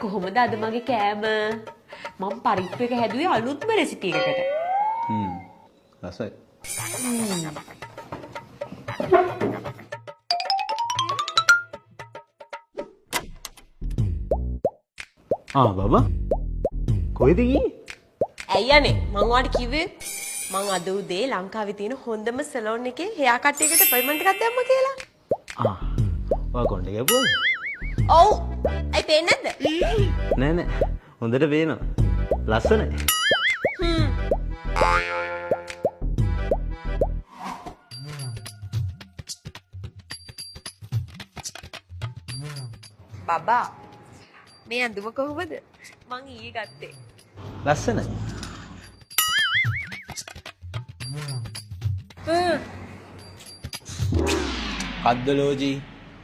කොහොමද අද මගේ කෑම? මම පරිප්පු එක හැදුවේ අලුත්ම රෙසිපි එකකට. රසයි. බබා කොහෙද ගියේ? ඇයි යන්නේ? මං ඔයාලට කිව්වේ මං අද උදේ ලංකාවේ තියෙන හොඳම සැලොන් එකේ හෙයා කට් එකකට අපොයින්ට්මන්ට් එකක් දැම්ම කියලා. ඔයා කොණ්ඩේ ගැපුවද? ඔව්. ඇයි පේන්නේ නැද්ද? නෑ හොඳට පේනවා. ලස්සනයි. බබා මේ ඇඳුම කොහොමද? මං ඊයේ ගත්තේ. ලස්සනයි. කද්දලෝජී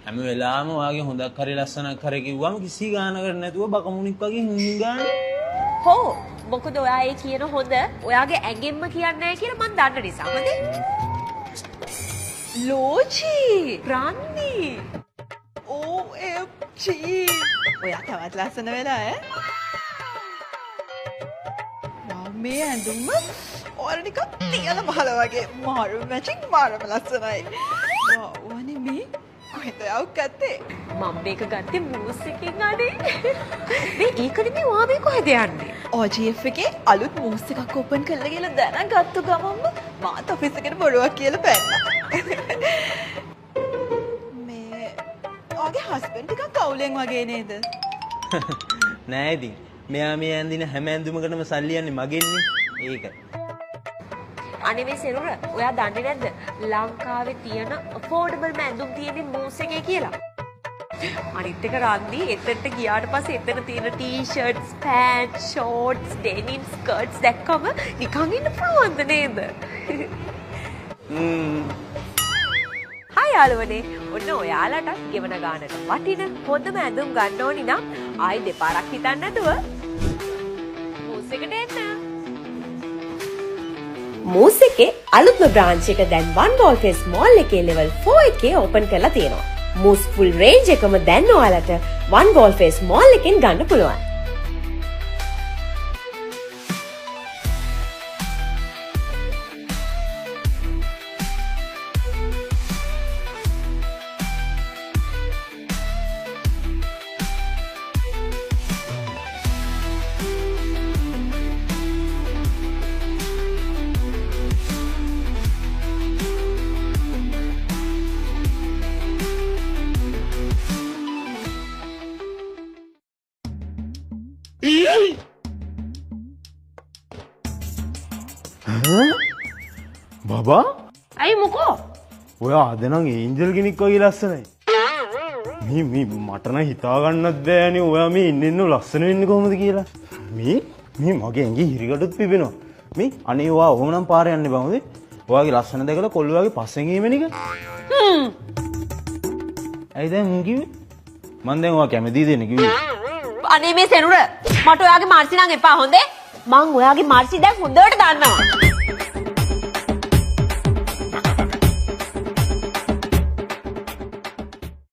හැම වෙලාවෙම ඔයාගේ හොඳක් හරි ලස්සනක් හරි කිව්වම කිසි ගානකට නැතුව බකමුණික් වගේ හින්දින් ගන්න. හෝ මොකද ඔයා ඒ කියන හොඳ ඔයාගේ ඇඟෙන්ම කියන්නේ නැහැ කියලා මං දන්න නිසා. මොකද? ලෝජී රන්දි OMG ඔයා තවත් ලස්සන වෙලා ඈ. මේ ඇඳුම ඔයාලා නිකන් තියලා බහලා වගේ මාරු මැචින් මාරම ලස්සනයි. වනේ මේ කොහෙද යවුක් ගත්තේ? මම මේක ගත්තේ මූස් එකෙන් අනේ. මේ ඒකනේ මේ ඔයා මේ කොහෙද යන්නේ? OGF එකේ අලුත් මූස් එකක් ඕපන් කරලා කියලා දැනගත්තු ගමන්ම මාත් ඔෆිස් එකට බොරුවක් කියලා පැන්නා. මේ ඔයාගේ හස්බන්ඩ් ටිකක් කවුලෙන් වගේ නේද? නෑ ඉතින් මෙයා මේ ඇඳින හැම ඇඳුමකටම සල්ලි යන්නේ මගෙන්නේ. ඒකයි. අනේ මේ සෙනුර ඔයා දන්නේ නැද්ද ලංකාවේ තියෙන affordable ඇඳුම් තියෙන්නේ මූස් එකේ කියලා? අනිත් එක රන්දි එතනට ගියාට පස්සේ එතන තියෙන t-shirts, pants, shorts, denim skirts දැක්කම නිකන් ඉන්න පුළුවන්ද නේද? හායි යාළුවනේ ඔන්න ඔයාලටත් ගෙවන ගානට වටින හොඳම ඇඳුම් ගන්න ඕනි නම් ආයි දෙපාරක් හිතන්න නැතුව මූස් එකට එන්න. මූස් එකේ අලුත්ම බ්‍රාන්ච් එක දැන් One Wall Face Mall එකේ level 4 එකේ open කරලා තියෙනවා. මූස් full range එකම දැන් ඔයාලට One Wall Face Mall එකෙන් ගන්න පුළුවන්. බබා අයි මොකෝ? ඔයා අද නම් ඒන්ජල් කෙනෙක් වගේ ලස්සනයි. මේ මට නම් හිතා ගන්නත් බෑනේ ඔයා මේ ඉන්න ලස්සන වෙන්නේ කොහොමද කියලා. මේ මගේ ඇඟේ හිරිකටුත් පිපෙනවා. මේ අනේ ඔයා ඔහොම නම් පාරේ යන්නේ බං හොදේ. ඔයාගේ ලස්සන දැකලා කොල්ල වගේ පස්සෙන් ගියමන එක. ඇයි දැන් මුන් කිව්වේ? මං දැන් ඔයා කැමතිද දෙන්න කිව්වේ. අනේ මේ සෙනුර මට ඔයාගේ මාර්සි නම් එපා හොඳේ. මං ඔයාගේ මාර්සි දැන් හොඳට දන්නවා.